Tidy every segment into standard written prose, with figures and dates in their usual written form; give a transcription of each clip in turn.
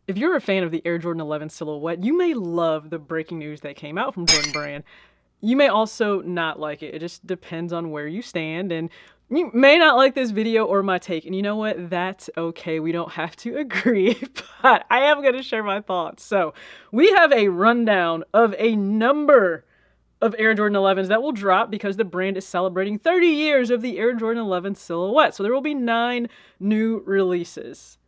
if you're a fan of the Air Jordan 11 silhouette, you may love the breaking news that came out from Jordan Brand. You may also not like it. It just depends on where you stand, and you may not like this video or my take. And you know what? That's okay. We don't have to agree, but I am going to share my thoughts. So we have a rundown of a number of Air Jordan 11s that will drop because the brand is celebrating 30 years of the Air Jordan 11 silhouette. So there will be 9 new releases.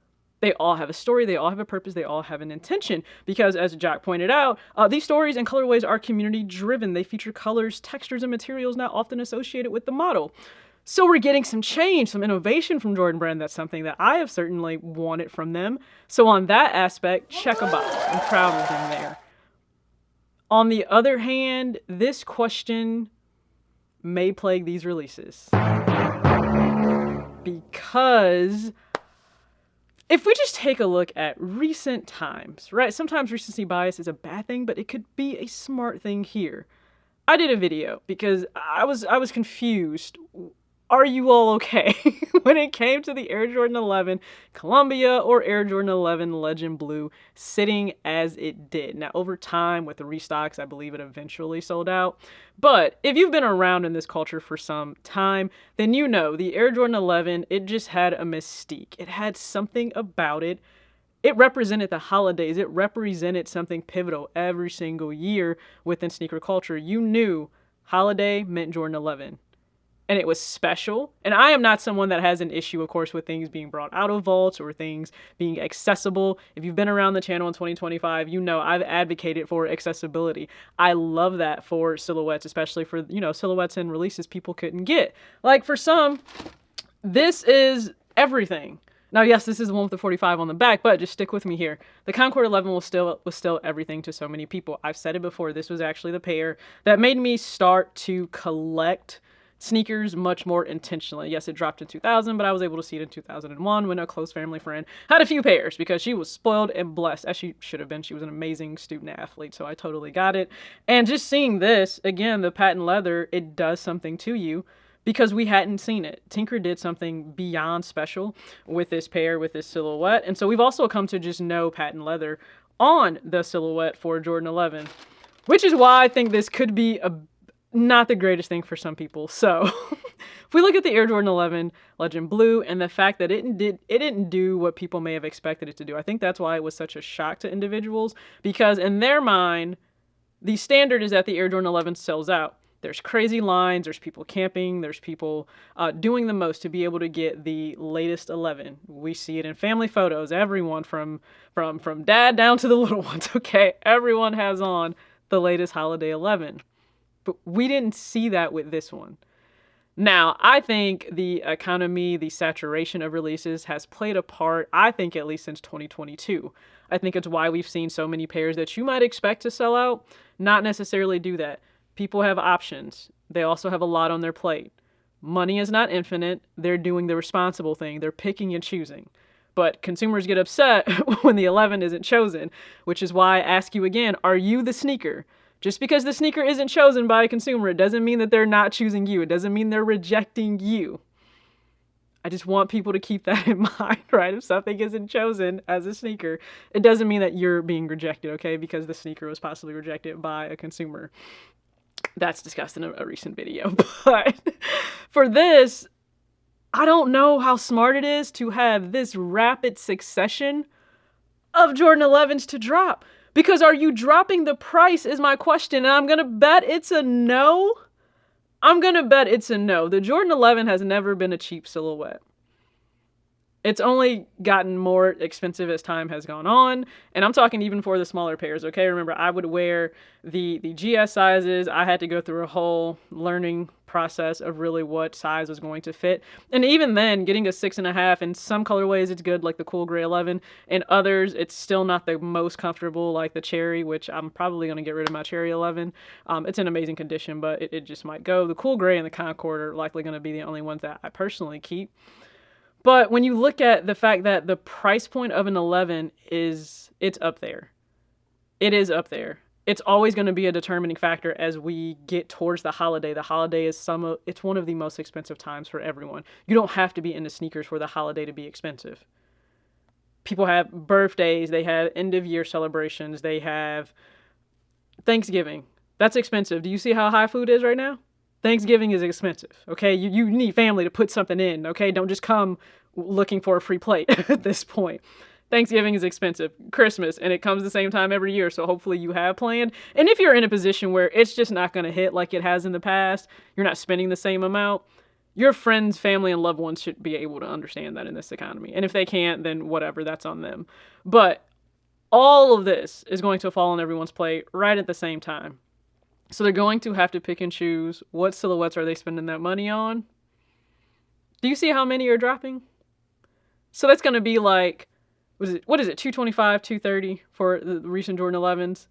They all have a story, they all have a purpose, they all have an intention. Because as Jack pointed out, these stories and colorways are community driven. They feature colors, textures, and materials not often associated with the model. So we're getting some change, some innovation from Jordan Brand. That's something that I have certainly wanted from them. So on that aspect, check a box. I'm proud of them there. On the other hand, this question may plague these releases. Because if we just take a look at recent times, right? Sometimes recency bias is a bad thing, but it could be a smart thing here. I did a video because I was confused. Are you all okay? When it came to the Air Jordan 11 Columbia or Air Jordan 11 Legend Blue sitting as it did. Now, over time with the restocks, I believe it eventually sold out. But if you've been around in this culture for some time, then you know the Air Jordan 11, it just had a mystique. It had something about it. It represented the holidays. It represented something pivotal every single year within sneaker culture. You knew holiday meant Jordan 11. And it was special. And I am not someone that has an issue, of course, with things being brought out of vaults or things being accessible. If you've been around the channel in 2025, you know I've advocated for accessibility. I love that for silhouettes, especially for, silhouettes and releases people couldn't get. Like for some, this is everything. Now, yes, this is the one with the 45 on the back, but just stick with me here. The Concord 11 was still everything to so many people. I've said it before. This was actually the pair that made me start to collect sneakers much more intentionally. Yes, it dropped in 2000, but I was able to see it in 2001 when a close family friend had a few pairs because she was spoiled and blessed, as she should have been. She was an amazing student athlete, so I totally got it. And just seeing this, again, the patent leather, it does something to you because we hadn't seen it. Tinker did something beyond special with this pair, with this silhouette. And so we've also come to just know patent leather on the silhouette for Jordan 11, which is why I think this could be not the greatest thing for some people. So if we look at the Air Jordan 11 Legend Blue and the fact that it didn't do what people may have expected it to do, I think that's why it was such a shock to individuals, because in their mind, the standard is that the Air Jordan 11 sells out. There's crazy lines, there's people camping, there's people doing the most to be able to get the latest 11. We see it in family photos. Everyone from dad down to the little ones, okay? Everyone has on the latest holiday 11. But we didn't see that with this one. Now, I think the economy, the saturation of releases has played a part, I think at least since 2022. I think it's why we've seen so many pairs that you might expect to sell out not necessarily do that. People have options. They also have a lot on their plate. Money is not infinite. They're doing the responsible thing. They're picking and choosing. But consumers get upset when the 11 isn't chosen, which is why I ask you again, are you the sneaker? Just because the sneaker isn't chosen by a consumer, it doesn't mean that they're not choosing you. It doesn't mean they're rejecting you. I just want people to keep that in mind, right? If something isn't chosen as a sneaker, it doesn't mean that you're being rejected, okay? Because the sneaker was possibly rejected by a consumer. That's discussed in a recent video. But for this, I don't know how smart it is to have this rapid succession of Jordan 11s to drop. Because are you dropping the price is my question, and I'm going to bet it's a no. The Jordan 11 has never been a cheap silhouette. It's only gotten more expensive as time has gone on, and I'm talking even for the smaller pairs, okay? Remember, I would wear the GS sizes. I had to go through a whole learning process of really what size was going to fit. And even then, getting a 6.5, in some colorways, it's good, like the cool gray 11. In others, it's still not the most comfortable, like the cherry, which I'm probably going to get rid of my cherry 11. It's in amazing condition, but it just might go. The cool gray and the Concord are likely going to be the only ones that I personally keep. But when you look at the fact that the price point of an 11 it's up there. It is up there. It's always going to be a determining factor as we get towards the holiday. The holiday is it's one of the most expensive times for everyone. You don't have to be into sneakers for the holiday to be expensive. People have birthdays, they have end of year celebrations, they have Thanksgiving. That's expensive. Do you see how high food is right now? Thanksgiving is expensive, okay? You need family to put something in, okay? Don't just come looking for a free plate at this point. Thanksgiving is expensive. Christmas, and it comes the same time every year, so hopefully you have planned. And if you're in a position where it's just not going to hit like it has in the past, you're not spending the same amount, your friends, family, and loved ones should be able to understand that in this economy. And if they can't, then whatever, that's on them. But all of this is going to fall on everyone's plate right at the same time. So they're going to have to pick and choose what silhouettes are they spending that money on. Do you see how many are dropping? So that's going to be like, what is it, 225, 230 for the recent Jordan 11s?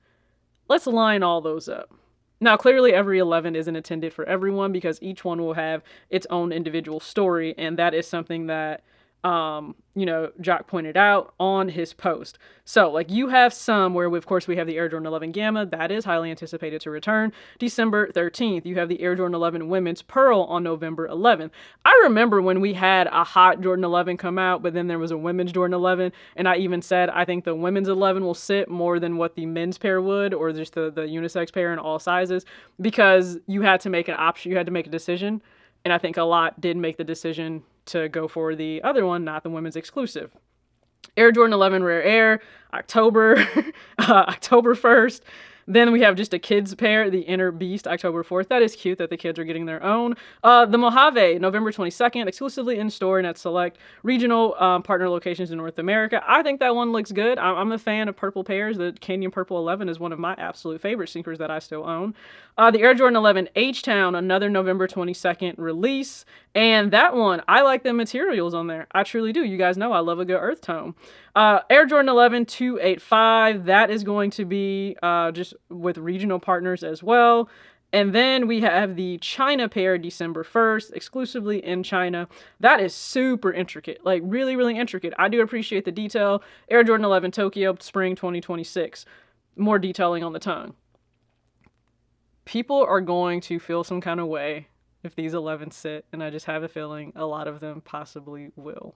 Let's line all those up. Now, clearly every 11 isn't intended for everyone because each one will have its own individual story, and that is something that Jock pointed out on his post. So, like, you have some where, of course, we have the Air Jordan 11 Gamma. That is highly anticipated to return. December 13th, you have the Air Jordan 11 Women's Pearl on November 11th. I remember when we had a hot Jordan 11 come out, but then there was a women's Jordan 11, and I even said I think the women's 11 will sit more than what the men's pair would, or just the unisex pair in all sizes, because you had to make an option, you had to make a decision, and I think a lot did make the decision to go for the other one, not the women's exclusive. Air Jordan 11 Rare Air, October 1st. Then we have just a kids pair, the Inner Beast, October 4th. That is cute that the kids are getting their own. The Mojave, November 22nd, exclusively in store and at select regional partner locations in North America. I think that one looks good. I'm a fan of purple pairs. The Canyon Purple 11 is one of my absolute favorite sneakers that I still own. The Air Jordan 11 H-Town, another November 22nd release. And that one, I like the materials on there. I truly do. You guys know I love a good earth tone. Air Jordan 11 285, that is going to be just with regional partners as well. And then we have the China pair, December 1st, exclusively in China. That is super intricate, like really, really intricate. I do appreciate the detail. Air Jordan 11 Tokyo, spring 2026. More detailing on the tongue. People are going to feel some kind of way if these 11s sit, and I just have a feeling a lot of them possibly will.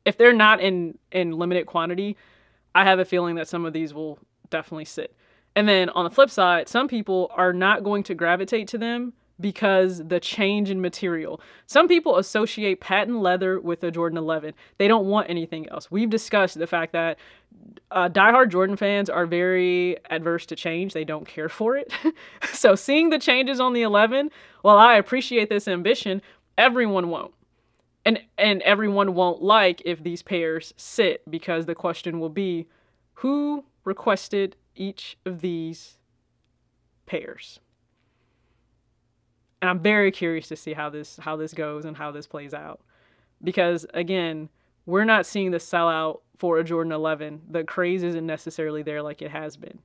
If they're not in limited quantity, I have a feeling that some of these will definitely sit. And then on the flip side, some people are not going to gravitate to them because the change in material. Some people associate patent leather with a Jordan 11. They don't want anything else. We've discussed the fact that diehard Jordan fans are very adverse to change. They don't care for it. So seeing the changes on the 11, while I appreciate this ambition, everyone won't. And everyone won't like if these pairs sit, because the question will be, who requested each of these pairs? And I'm very curious to see how this goes and how this plays out. Because again, we're not seeing the sellout for a Jordan 11. The craze isn't necessarily there like it has been.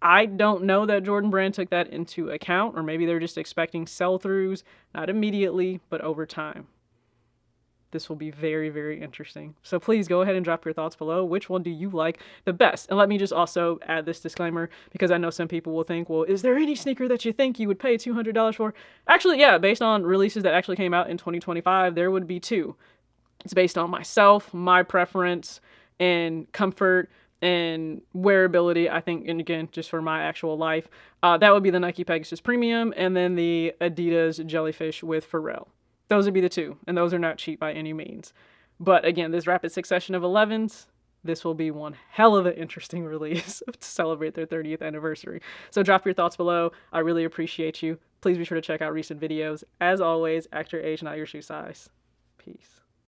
I don't know that Jordan Brand took that into account, or maybe they're just expecting sell-throughs, not immediately, but over time. This will be very, very interesting. So please go ahead and drop your thoughts below. Which one do you like the best? And let me just also add this disclaimer, because I know some people will think, well, is there any sneaker that you think you would pay $200 for? Actually, yeah, based on releases that actually came out in 2025, there would be two. It's based on myself, my preference, and comfort, and wearability, I think, and again, just for my actual life. That would be the Nike Pegasus Premium, and then the Adidas Jellyfish with Pharrell. Those would be the two, and those are not cheap by any means. But again, this rapid succession of 11s, this will be one hell of an interesting release to celebrate their 30th anniversary. So drop your thoughts below. I really appreciate you. Please be sure to check out recent videos. As always, act your age, not your shoe size. Peace.